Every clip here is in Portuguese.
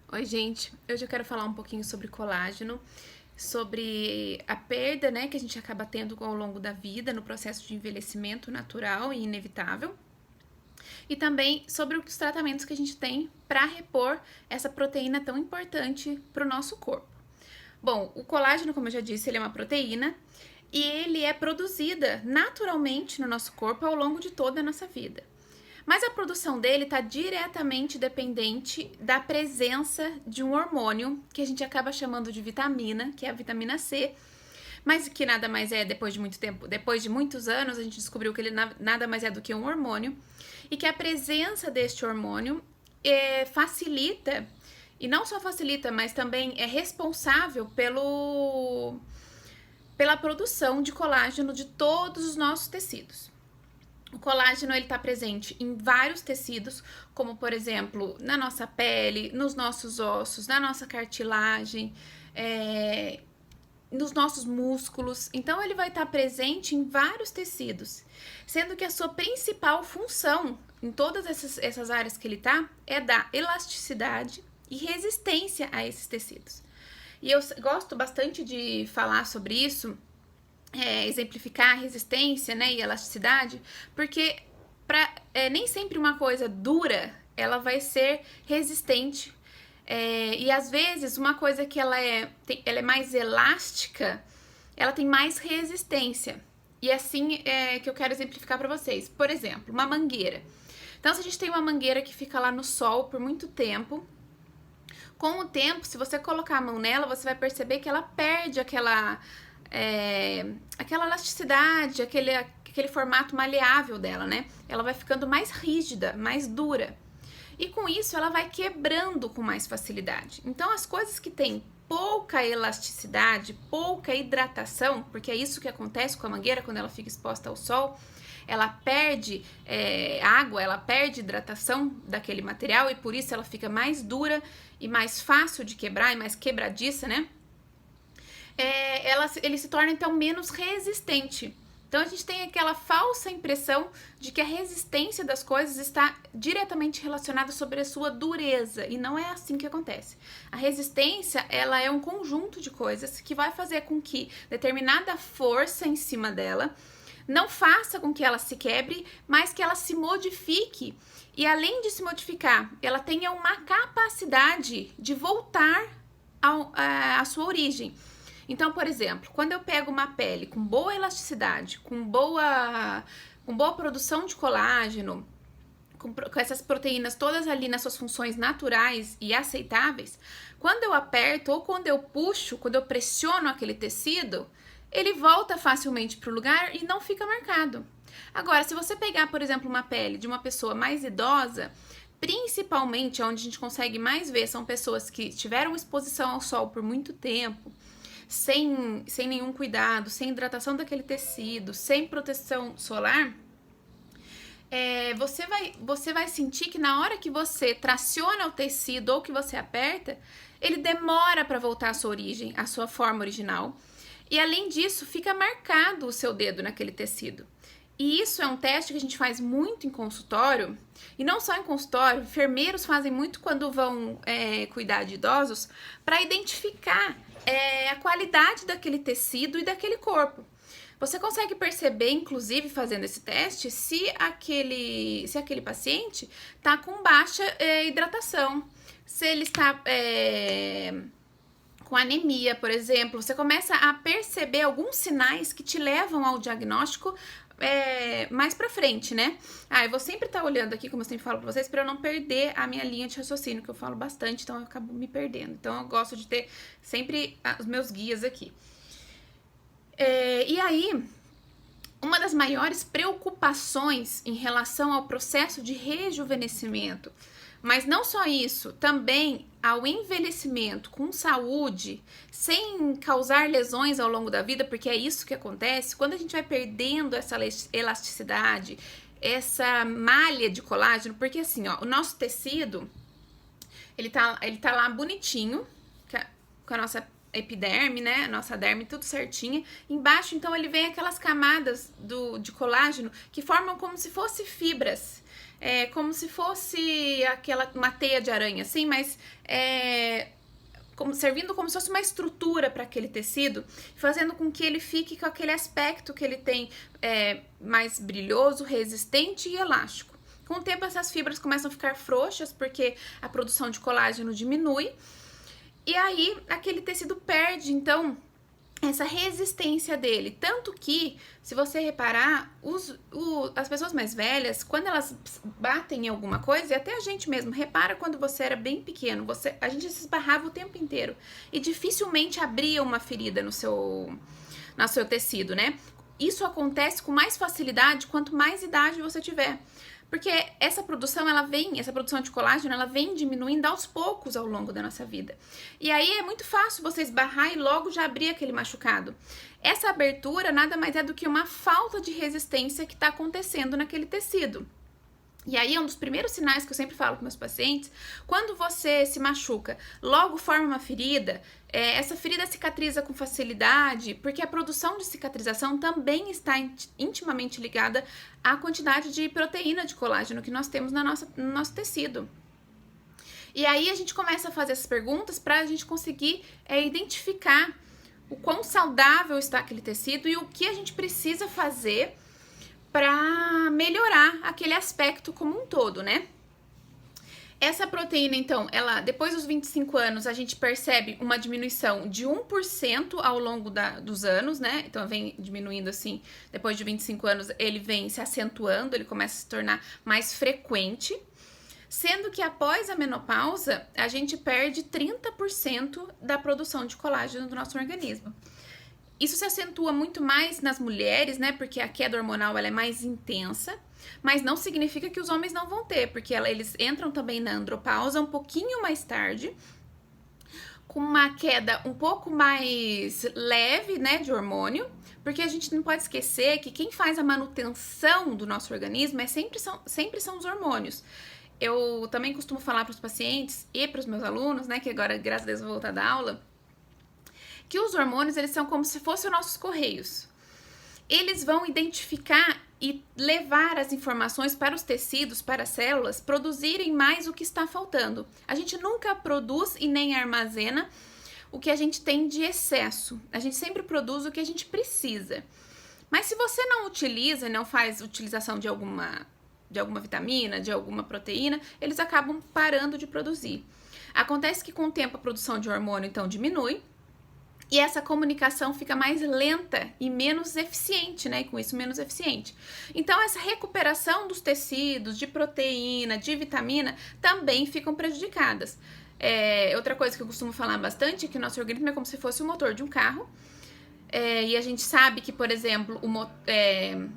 Oi, gente. Hoje eu quero falar um pouquinho sobre colágeno, sobre a perda, né, que a gente acaba tendo ao longo da vida no processo de envelhecimento natural e inevitável, e também sobre os tratamentos que a gente tem para repor essa proteína tão importante para o nosso corpo. Bom, o colágeno, como eu já disse, ele é uma proteína e ele é produzida naturalmente no nosso corpo ao longo de toda a nossa vida. Mas a produção dele está diretamente dependente da presença de um hormônio que a gente acaba chamando de vitamina, que é a vitamina C, mas que nada mais é, depois de muito tempo, depois de muitos anos, a gente descobriu que ele nada mais é do que um hormônio, e que a presença deste hormônio facilita, e não só facilita, mas também é responsável pela produção de colágeno de todos os nossos tecidos. O colágeno está presente em vários tecidos, como por exemplo na nossa pele, nos nossos ossos, na nossa cartilagem, nos nossos músculos. Então ele vai estar presente em vários tecidos, sendo que a sua principal função em todas essas áreas que ele está é dar elasticidade e resistência a esses tecidos. E eu gosto bastante de falar sobre isso, exemplificar a resistência, né, e elasticidade, porque nem sempre uma coisa dura ela vai ser resistente. E às vezes uma coisa que ela é mais elástica, ela tem mais resistência. E assim é que eu quero exemplificar para vocês. Por exemplo, uma mangueira. Então, se a gente tem uma mangueira que fica lá no sol por muito tempo, com o tempo, se você colocar a mão nela, você vai perceber que ela perde aquela elasticidade, aquele formato maleável dela, né? Ela vai ficando mais rígida, mais dura. E com isso ela vai quebrando com mais facilidade. Então as coisas que têm pouca elasticidade, pouca hidratação, porque é isso que acontece com a mangueira quando ela fica exposta ao sol, ela perde água, ela perde hidratação daquele material e por isso ela fica mais dura e mais fácil de quebrar e mais quebradiça, né? Ele se torna então menos resistente. Então a gente tem aquela falsa impressão de que a resistência das coisas está diretamente relacionada sobre a sua dureza, e não é assim que acontece. A resistência, ela é um conjunto de coisas que vai fazer com que determinada força em cima dela não faça com que ela se quebre, mas que ela se modifique. E além de se modificar, ela tenha uma capacidade de voltar à sua origem. Então, por exemplo, quando eu pego uma pele com boa elasticidade, com boa produção de colágeno, com essas proteínas todas ali nas suas funções naturais e aceitáveis, quando eu aperto ou quando eu puxo, quando eu pressiono aquele tecido, ele volta facilmente para o lugar e não fica marcado. Agora, se você pegar, por exemplo, uma pele de uma pessoa mais idosa, principalmente onde a gente consegue mais ver são pessoas que tiveram exposição ao sol por muito tempo, sem nenhum cuidado, sem hidratação daquele tecido, sem proteção solar, você vai sentir que na hora que você traciona o tecido ou que você aperta, ele demora para voltar à sua origem, à sua forma original. E além disso, fica marcado o seu dedo naquele tecido. E isso é um teste que a gente faz muito em consultório, e não só em consultório, enfermeiros fazem muito quando vão cuidar de idosos, para identificar a qualidade daquele tecido e daquele corpo. Você consegue perceber, inclusive, fazendo esse teste, se aquele paciente está com baixa hidratação, se ele está com anemia, por exemplo. Você começa a perceber alguns sinais que te levam ao diagnóstico mais pra frente, né? Eu vou sempre estar olhando aqui, como eu sempre falo pra vocês, pra eu não perder a minha linha de raciocínio, que eu falo bastante, então eu acabo me perdendo. Então eu gosto de ter sempre os meus guias aqui. E aí, uma das maiores preocupações em relação ao processo de rejuvenescimento, mas não só isso, também ao envelhecimento com saúde, sem causar lesões ao longo da vida, porque é isso que acontece, quando a gente vai perdendo essa elasticidade, essa malha de colágeno, porque assim, ó, o nosso tecido, ele tá lá bonitinho, com a nossa epiderme, né? A nossa derme, tudo certinha. Embaixo, então, ele vem aquelas camadas de colágeno que formam como se fosse fibras. Como se fosse uma teia de aranha, assim, mas servindo como se fosse uma estrutura para aquele tecido, fazendo com que ele fique com aquele aspecto que ele tem mais brilhoso, resistente e elástico. Com o tempo, essas fibras começam a ficar frouxas, porque a produção de colágeno diminui, e aí aquele tecido perde, então, essa resistência dele. Tanto que, se você reparar, as pessoas mais velhas, quando elas batem em alguma coisa, e até a gente mesmo, repara quando você era bem pequeno, a gente se esbarrava o tempo inteiro e dificilmente abria uma ferida no seu tecido, né? Isso acontece com mais facilidade quanto mais idade você tiver. Porque essa produção de colágeno, ela vem diminuindo aos poucos ao longo da nossa vida. E aí é muito fácil você esbarrar e logo já abrir aquele machucado. Essa abertura nada mais é do que uma falta de resistência que está acontecendo naquele tecido. E aí é um dos primeiros sinais que eu sempre falo com meus pacientes: quando você se machuca, logo forma uma ferida, essa ferida cicatriza com facilidade, porque a produção de cicatrização também está intimamente ligada à quantidade de proteína de colágeno que nós temos no nosso tecido. E aí a gente começa a fazer essas perguntas para a gente conseguir identificar o quão saudável está aquele tecido e o que a gente precisa fazer para melhorar aquele aspecto como um todo, né? Essa proteína, então, depois dos 25 anos, a gente percebe uma diminuição de 1% ao longo dos anos, né? Então, vem diminuindo assim, depois de 25 anos, ele vem se acentuando, ele começa a se tornar mais frequente, sendo que após a menopausa, a gente perde 30% da produção de colágeno do nosso organismo. Isso se acentua muito mais nas mulheres, né? Porque a queda hormonal ela é mais intensa, mas não significa que os homens não vão ter, porque eles entram também na andropausa um pouquinho mais tarde, com uma queda um pouco mais leve, né, de hormônio, porque a gente não pode esquecer que quem faz a manutenção do nosso organismo sempre são os hormônios. Eu também costumo falar para os pacientes e para os meus alunos, né, que agora, graças a Deus, vou voltar da aula, que os hormônios, eles são como se fossem os nossos correios. Eles vão identificar e levar as informações para os tecidos, para as células, produzirem mais o que está faltando. A gente nunca produz e nem armazena o que a gente tem de excesso. A gente sempre produz o que a gente precisa. Mas se você não utiliza, não faz utilização de alguma vitamina, de alguma proteína, eles acabam parando de produzir. Acontece que com o tempo a produção de hormônio, então, diminui, e essa comunicação fica mais lenta e menos eficiente, né? E com isso, menos eficiente. Então, essa recuperação dos tecidos, de proteína, de vitamina, também ficam prejudicadas. Outra coisa que eu costumo falar bastante é que o nosso organismo é como se fosse o motor de um carro. E a gente sabe que, por exemplo,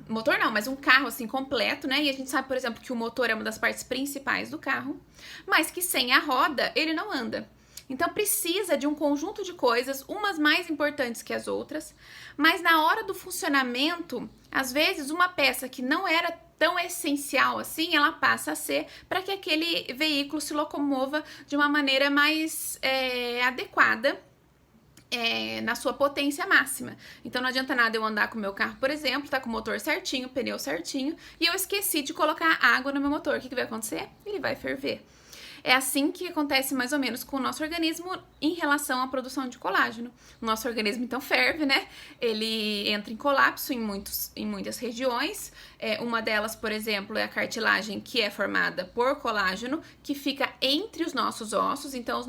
motor não, mas um carro assim completo, né? E a gente sabe, por exemplo, que o motor é uma das partes principais do carro, mas que sem a roda ele não anda. Então precisa de um conjunto de coisas, umas mais importantes que as outras, mas na hora do funcionamento, às vezes uma peça que não era tão essencial assim, ela passa a ser para que aquele veículo se locomova de uma maneira mais adequada na sua potência máxima. Então não adianta nada eu andar com o meu carro, por exemplo, tá com o motor certinho, pneu certinho, e eu esqueci de colocar água no meu motor. O que vai acontecer? Ele vai ferver. É assim que acontece mais ou menos com o nosso organismo em relação à produção de colágeno. O nosso organismo então ferve, né? Ele entra em colapso em muitas regiões. Uma delas, por exemplo, é a cartilagem, que é formada por colágeno, que fica entre os nossos ossos. Então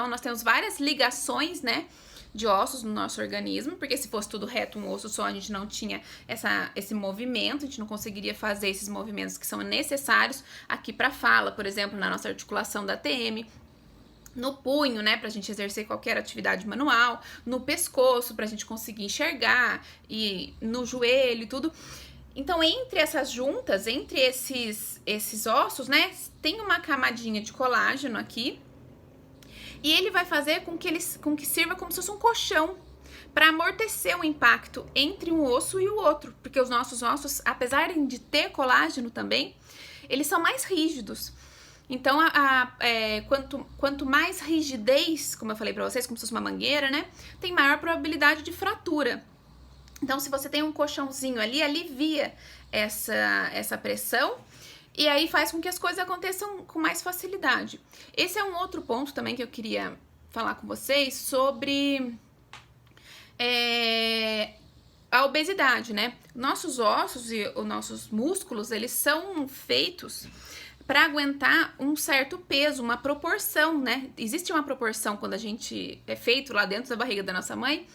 nós temos várias ligações, né, de ossos no nosso organismo, porque se fosse tudo reto, um osso só, a gente não tinha esse movimento, a gente não conseguiria fazer esses movimentos que são necessários aqui para fala, por exemplo, na nossa articulação da TM, no punho, né, pra gente exercer qualquer atividade manual, no pescoço, pra gente conseguir enxergar, e no joelho e tudo. Então, entre essas juntas, entre esses ossos, né, tem uma camadinha de colágeno aqui, e ele vai fazer com que sirva como se fosse um colchão para amortecer o impacto entre um osso e o outro, porque os nossos ossos, apesar de ter colágeno também, eles são mais rígidos. Então, quanto mais rigidez, como eu falei pra vocês, como se fosse uma mangueira, né? Tem maior probabilidade de fratura. Então, se você tem um colchãozinho ali, alivia essa pressão e aí faz com que as coisas aconteçam com mais facilidade. Esse é um outro ponto também que eu queria falar com vocês sobre a obesidade, né? Nossos ossos e os nossos músculos, eles são feitos para aguentar um certo peso, uma proporção, né? Existe uma proporção quando a gente é feito lá dentro da barriga da nossa mãe,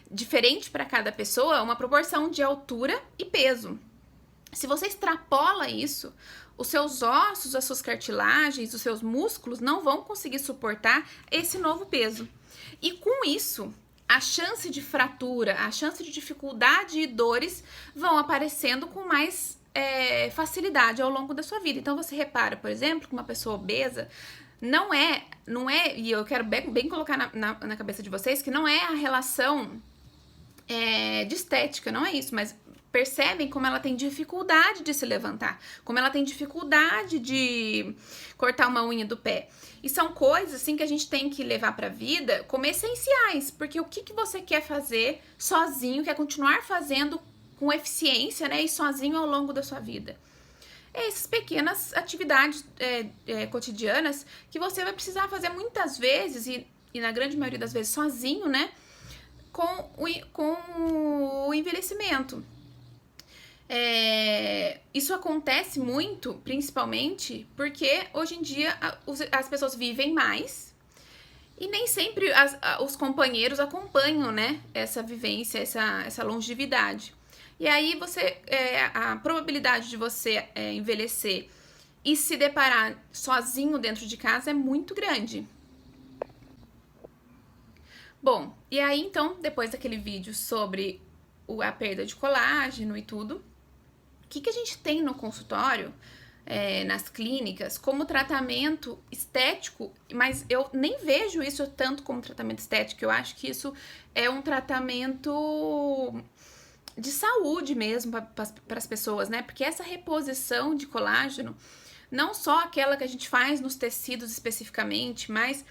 diferente para cada pessoa, uma proporção de altura e peso. Se você extrapola isso, os seus ossos, as suas cartilagens, os seus músculos não vão conseguir suportar esse novo peso. E com isso, a chance de fratura, a chance de dificuldade e dores vão aparecendo com mais facilidade ao longo da sua vida. Então você repara, por exemplo, que uma pessoa obesa não é, e eu quero bem colocar na cabeça de vocês que não é a relação de estética, não é isso, mas percebem como ela tem dificuldade de se levantar, como ela tem dificuldade de cortar uma unha do pé. E são coisas assim que a gente tem que levar para a vida como essenciais, porque o que você quer fazer sozinho, quer continuar fazendo com eficiência, né, e sozinho ao longo da sua vida. Essas pequenas atividades cotidianas que você vai precisar fazer muitas vezes e na grande maioria das vezes sozinho, né, com o envelhecimento. Isso acontece muito, principalmente porque hoje em dia as pessoas vivem mais e nem sempre os companheiros acompanham, né, essa vivência, essa longevidade. E aí a probabilidade de você envelhecer e se deparar sozinho dentro de casa é muito grande. Bom, e aí então, depois daquele vídeo sobre a perda de colágeno e tudo, o que a gente tem no consultório, nas clínicas, como tratamento estético, mas eu nem vejo isso tanto como tratamento estético, eu acho que isso é um tratamento de saúde mesmo para as pessoas, né? Porque essa reposição de colágeno, não só aquela que a gente faz nos tecidos especificamente, mas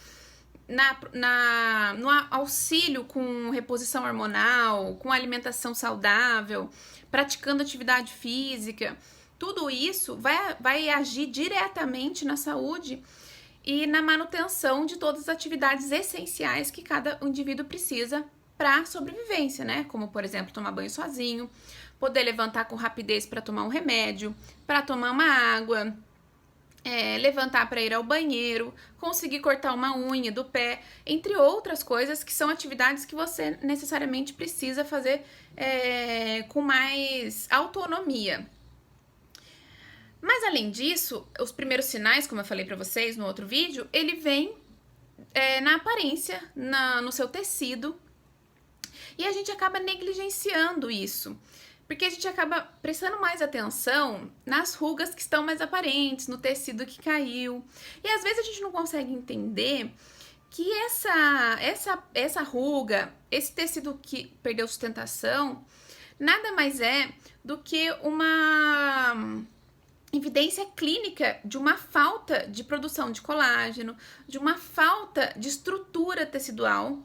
no auxílio com reposição hormonal, com alimentação saudável, praticando atividade física, tudo isso vai agir diretamente na saúde e na manutenção de todas as atividades essenciais que cada indivíduo precisa para sobrevivência, né? Como, por exemplo, tomar banho sozinho, poder levantar com rapidez para tomar um remédio, para tomar uma água, levantar para ir ao banheiro, conseguir cortar uma unha do pé, entre outras coisas que são atividades que você necessariamente precisa fazer com mais autonomia. Mas além disso, os primeiros sinais, como eu falei para vocês no outro vídeo, ele vem na aparência, no seu tecido, e a gente acaba negligenciando isso. Porque a gente acaba prestando mais atenção nas rugas que estão mais aparentes, no tecido que caiu. E às vezes a gente não consegue entender que essa ruga, esse tecido que perdeu sustentação, nada mais é do que uma evidência clínica de uma falta de produção de colágeno, de uma falta de estrutura tecidual,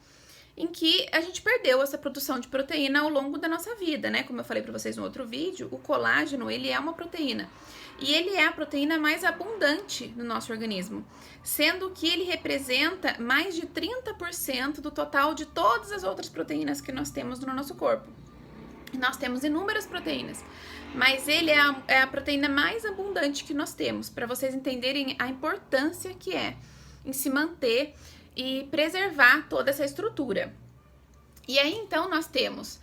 em que a gente perdeu essa produção de proteína ao longo da nossa vida, né? Como eu falei para vocês no outro vídeo, o colágeno, ele é uma proteína. E ele é a proteína mais abundante no nosso organismo, sendo que ele representa mais de 30% do total de todas as outras proteínas que nós temos no nosso corpo. Nós temos inúmeras proteínas, mas ele é a proteína mais abundante que nós temos, para vocês entenderem a importância que é em se manter e preservar toda essa estrutura. E aí, então, nós temos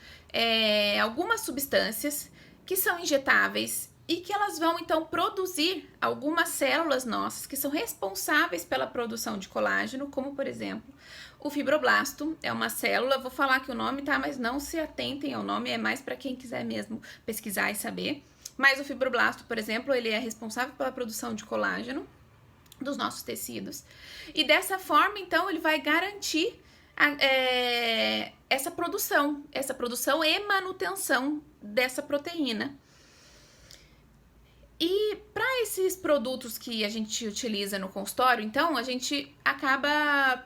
algumas substâncias que são injetáveis e que elas vão, então, produzir algumas células nossas que são responsáveis pela produção de colágeno, como, por exemplo, o fibroblasto. É uma célula, vou falar aqui o nome, tá? Mas não se atentem ao nome, é mais para quem quiser mesmo pesquisar e saber. Mas o fibroblasto, por exemplo, ele é responsável pela produção de colágeno dos nossos tecidos. E dessa forma, então, ele vai garantir essa produção e manutenção dessa proteína. E para esses produtos que a gente utiliza no consultório, então, a gente acabou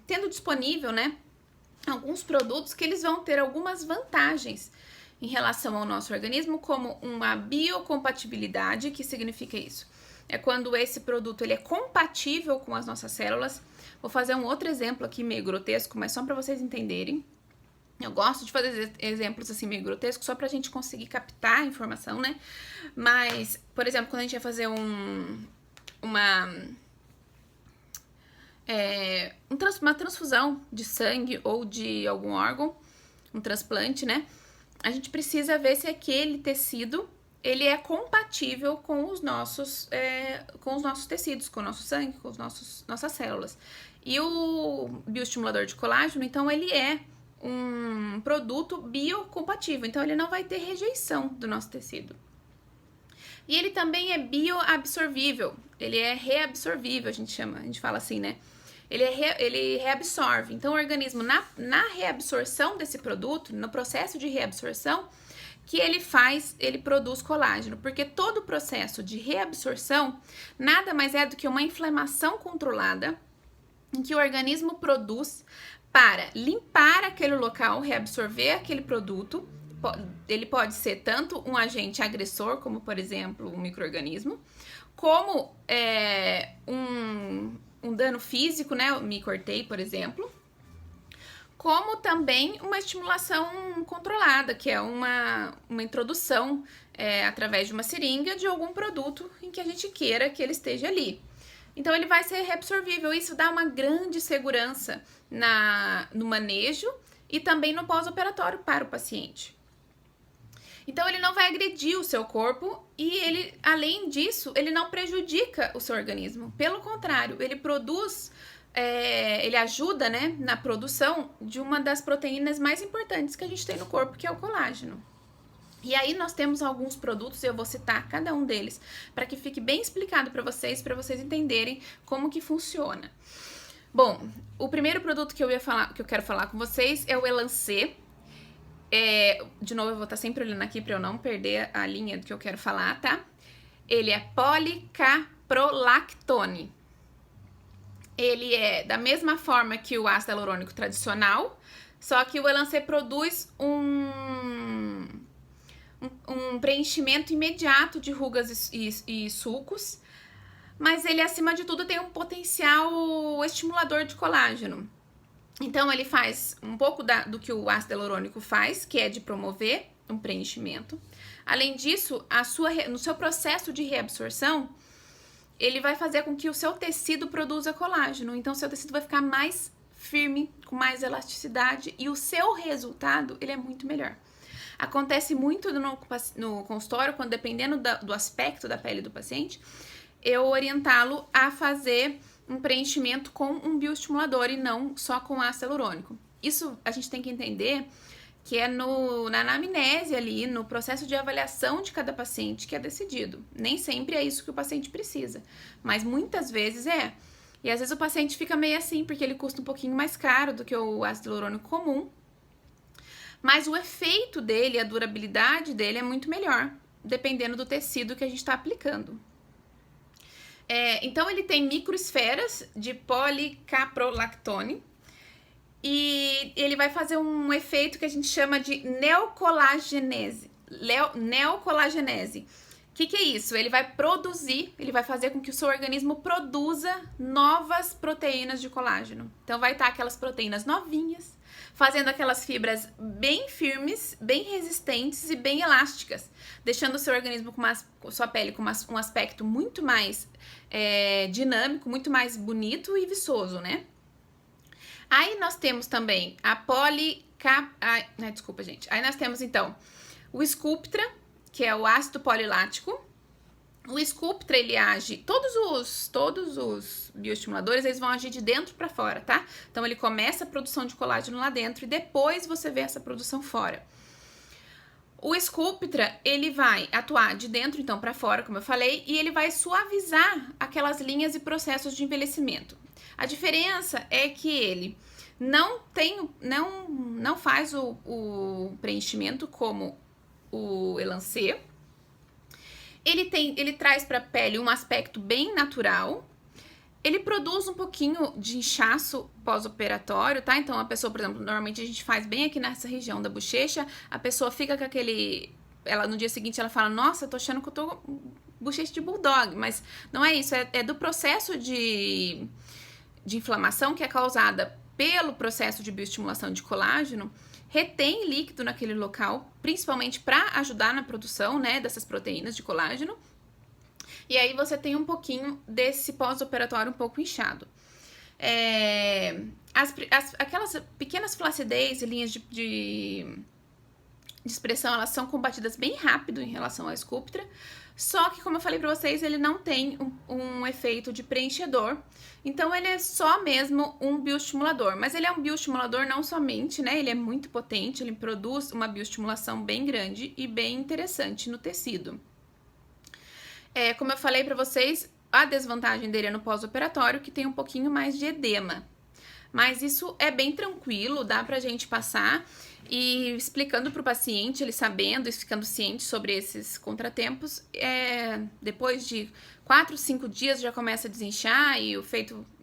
tendo disponível, né, alguns produtos que eles vão ter algumas vantagens em relação ao nosso organismo, como uma biocompatibilidade. Que significa isso? É quando esse produto ele é compatível com as nossas células. Vou fazer um outro exemplo aqui meio grotesco, mas só para vocês entenderem. Eu gosto de fazer exemplos assim meio grotescos só pra gente conseguir captar a informação, né? Mas, por exemplo, quando a gente vai fazer uma transfusão de sangue ou de algum órgão, um transplante, né? A gente precisa ver se aquele tecido ele é compatível com os nossos tecidos, com o nosso sangue, com nossas células. E o bioestimulador de colágeno, então, ele é um produto biocompatível, então ele não vai ter rejeição do nosso tecido. E ele também é bioabsorvível, ele é reabsorvível, a gente fala assim, né? Ele reabsorve, então o organismo, na reabsorção desse produto, no processo de reabsorção, que ele produz colágeno, porque todo o processo de reabsorção nada mais é do que uma inflamação controlada em que o organismo produz para limpar aquele local, reabsorver aquele produto. Ele pode ser tanto um agente agressor, como por exemplo um micro-organismo, como um dano físico, né? Me cortei, por exemplo, como também uma estimulação controlada, que é uma introdução através de uma seringa de algum produto em que a gente queira que ele esteja ali. Então, ele vai ser reabsorvível. Isso dá uma grande segurança no manejo e também no pós-operatório para o paciente. Então, ele não vai agredir o seu corpo e ele, além disso, ele não prejudica o seu organismo. Pelo contrário, ele produz, ele ajuda, né, na produção de uma das proteínas mais importantes que a gente tem no corpo, que é o colágeno. E aí nós temos alguns produtos, e eu vou citar cada um deles, para que fique bem explicado para vocês entenderem como que funciona. Bom, o primeiro produto que eu quero falar com vocês é o Elancê. De novo, eu vou estar sempre olhando aqui para eu não perder a linha do que eu quero falar, tá? Ele é policaprolactone. Ele é da mesma forma que o ácido hialurônico tradicional, só que o Elancê produz um preenchimento imediato de rugas e sulcos, mas ele, acima de tudo, tem um potencial estimulador de colágeno. Então, ele faz um pouco do que o ácido hialurônico faz, que é de promover um preenchimento. Além disso, no seu processo de reabsorção, ele vai fazer com que o seu tecido produza colágeno. Então, o seu tecido vai ficar mais firme, com mais elasticidade, e o seu resultado, ele é muito melhor. Acontece muito no consultório, quando, dependendo do aspecto da pele do paciente, eu orientá-lo a fazer um preenchimento com um bioestimulador e não só com ácido hialurônico. Isso a gente tem que entender que é na anamnese ali, no processo de avaliação de cada paciente que é decidido. Nem sempre é isso que o paciente precisa, mas muitas vezes é. E às vezes o paciente fica meio assim, porque ele custa um pouquinho mais caro do que o ácido hialurônico comum, mas o efeito dele, a durabilidade dele é muito melhor, dependendo do tecido que a gente está aplicando. Então, ele tem microesferas de policaprolactone e ele vai fazer um efeito que a gente chama de neocolagenese. Neocolagenese. O que é isso? Ele vai fazer com que o seu organismo produza novas proteínas de colágeno. Então, vai estar aquelas proteínas novinhas, fazendo aquelas fibras bem firmes, bem resistentes e bem elásticas, deixando o seu organismo sua pele com um aspecto muito mais dinâmico, muito mais bonito e viçoso, né? Aí nós temos também Aí nós temos, então, o Sculptra, que é o ácido polilático. O Sculptra, ele age, todos os bioestimuladores, eles vão agir de dentro para fora, tá? Então, ele começa a produção de colágeno lá dentro e depois você vê essa produção fora. O Sculptra, ele vai atuar de dentro, então, para fora, como eu falei, e ele vai suavizar aquelas linhas e processos de envelhecimento. A diferença é que ele não faz o preenchimento como o Elancê. Ele traz para a pele um aspecto bem natural. Ele produz um pouquinho de inchaço pós-operatório, tá? Então, a pessoa, por exemplo, normalmente a gente faz bem aqui nessa região da bochecha, a pessoa fica com aquele... no dia seguinte ela fala, nossa, tô achando que eu tô com bochecha de bulldog, mas não é isso, é do processo de inflamação que é causada pelo processo de bioestimulação de colágeno, retém líquido naquele local, principalmente para ajudar na produção, né, dessas proteínas de colágeno. E aí você tem um pouquinho desse pós-operatório um pouco inchado. Aquelas pequenas flacidez e linhas de expressão, elas são combatidas bem rápido em relação à Sculptra, só que, como eu falei pra vocês, ele não tem um efeito de preenchedor, então ele é só mesmo um bioestimulador, mas ele é um bioestimulador não somente, né, ele é muito potente, ele produz uma bioestimulação bem grande e bem interessante no tecido. Como eu falei pra vocês, a desvantagem dele é no pós-operatório, que tem um pouquinho mais de edema. Mas isso é bem tranquilo, dá pra gente passar e explicando pro paciente, ele sabendo e ficando ciente sobre esses contratempos, depois de 4, 5 dias já começa a desinchar e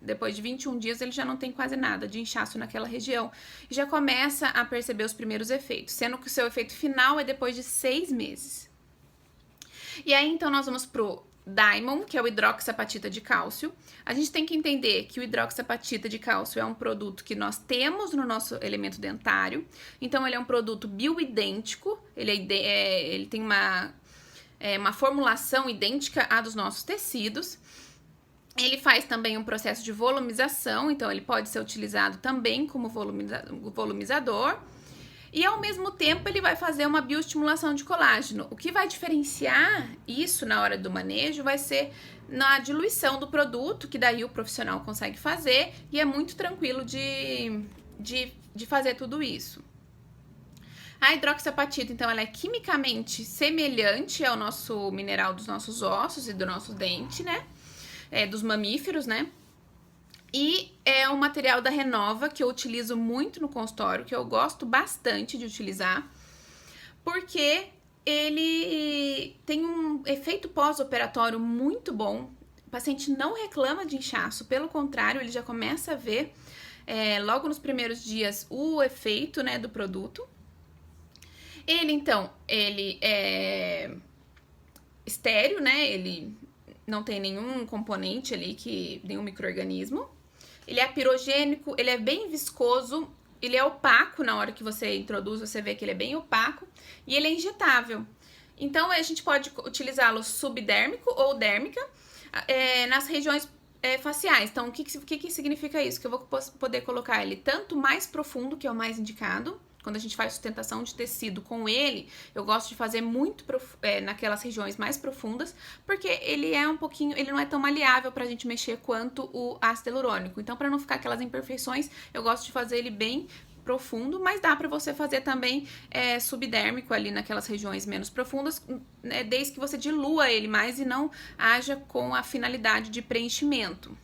depois de 21 dias ele já não tem quase nada de inchaço naquela região. E já começa a perceber os primeiros efeitos, sendo que o seu efeito final é depois de 6 meses. E aí, então, nós vamos pro Diamond, que é o hidroxapatita de cálcio. A gente tem que entender que o hidroxapatita de cálcio é um produto que nós temos no nosso elemento dentário. Então, ele é um produto bioidêntico, ele tem uma formulação idêntica à dos nossos tecidos. Ele faz também um processo de volumização, então ele pode ser utilizado também como volumizador. E, ao mesmo tempo, ele vai fazer uma bioestimulação de colágeno. O que vai diferenciar isso na hora do manejo vai ser na diluição do produto, que daí o profissional consegue fazer, e é muito tranquilo de fazer tudo isso. A hidroxapatita, então, ela é quimicamente semelhante ao nosso mineral dos nossos ossos e do nosso dente, né? Dos mamíferos, né? E é um material da Renova que eu utilizo muito no consultório, que eu gosto bastante de utilizar, porque ele tem um efeito pós-operatório muito bom. O paciente não reclama de inchaço, pelo contrário, ele já começa a ver logo nos primeiros dias o efeito, né, do produto. Ele é estéreo, né, ele não tem nenhum componente ali, nenhum micro-organismo. Ele é pirogênico, ele é bem viscoso, ele é opaco na hora que você introduz, você vê que ele é bem opaco, e ele é injetável. Então, a gente pode utilizá-lo subdérmico ou dérmica nas regiões faciais. Então, o que significa isso? Que eu vou poder colocar ele tanto mais profundo, que é o mais indicado. Quando a gente faz sustentação de tecido com ele, eu gosto de fazer muito naquelas regiões mais profundas, porque ele não é tão maleável pra gente mexer quanto o ácido hialurônico. Então, pra não ficar aquelas imperfeições, eu gosto de fazer ele bem profundo, mas dá pra você fazer também subdérmico ali naquelas regiões menos profundas, desde que você dilua ele mais e não haja com a finalidade de preenchimento.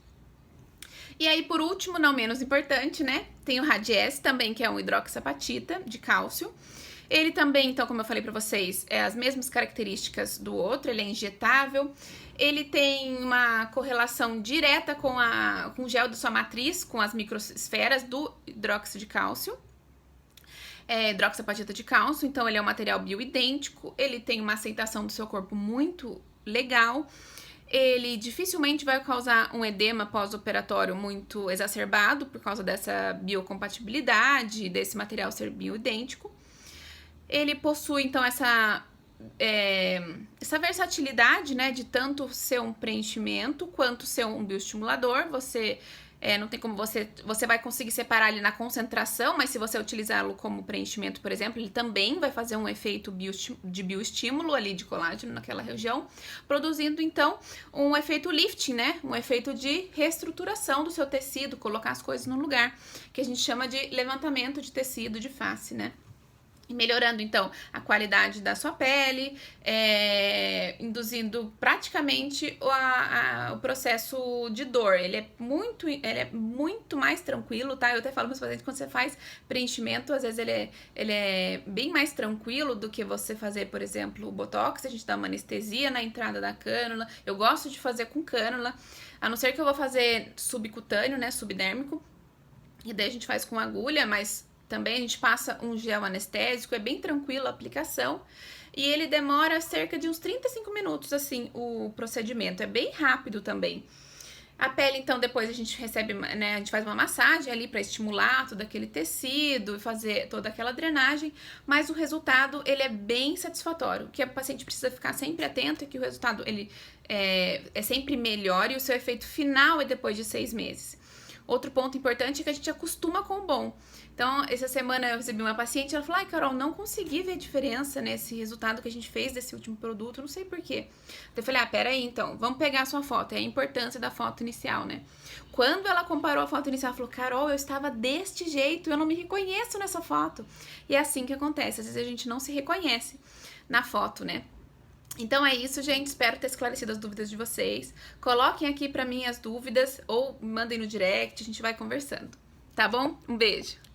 E aí, por último, não menos importante, né, tem o Radiesse também, que é um hidroxapatita de cálcio. Ele também, então, como eu falei pra vocês, as mesmas características do outro, ele é injetável, ele tem uma correlação direta com o gel da sua matriz, com as microesferas do hidróxido de cálcio. Hidroxapatita de cálcio, então ele é um material bioidêntico, ele tem uma aceitação do seu corpo muito legal. Ele dificilmente vai causar um edema pós-operatório muito exacerbado por causa dessa biocompatibilidade, desse material ser bioidêntico. Ele possui, então, essa versatilidade, né, de tanto ser um preenchimento quanto ser um bioestimulador. Não tem como você vai conseguir separar ele na concentração, mas se você utilizá-lo como preenchimento, por exemplo, ele também vai fazer um efeito de bioestímulo ali de colágeno naquela região, produzindo então um efeito lifting, né? Um efeito de reestruturação do seu tecido, colocar as coisas no lugar, que a gente chama de levantamento de tecido de face, né? E melhorando, então, a qualidade da sua pele, induzindo praticamente o processo de dor. Ele é muito mais tranquilo, tá? Eu até falo para os pacientes, quando você faz preenchimento, às vezes ele é bem mais tranquilo do que você fazer, por exemplo, o Botox. A gente dá uma anestesia na entrada da cânula. Eu gosto de fazer com cânula, a não ser que eu vou fazer subcutâneo, né, subdérmico. E daí a gente faz com agulha, mas também a gente passa um gel anestésico, é bem tranquilo a aplicação. E ele demora cerca de uns 35 minutos, assim, o procedimento. É bem rápido também. A pele, então, depois a gente recebe, né, a gente faz uma massagem ali para estimular todo aquele tecido e fazer toda aquela drenagem, mas o resultado, ele é bem satisfatório. O que a paciente precisa ficar sempre atento é que o resultado, ele é sempre melhor e o seu efeito final é depois de 6 meses. Outro ponto importante é que a gente acostuma com o bom. Então, essa semana eu recebi uma paciente, ela falou, ai, Carol, não consegui ver diferença nesse resultado que a gente fez desse último produto, não sei porquê. Eu falei, peraí, então, vamos pegar a sua foto, é a importância da foto inicial, né? Quando ela comparou a foto inicial, ela falou, Carol, eu estava deste jeito, eu não me reconheço nessa foto. E é assim que acontece, às vezes a gente não se reconhece na foto, né? Então é isso, gente. Espero ter esclarecido as dúvidas de vocês. Coloquem aqui pra mim as dúvidas ou mandem no direct, a gente vai conversando. Tá bom? Um beijo!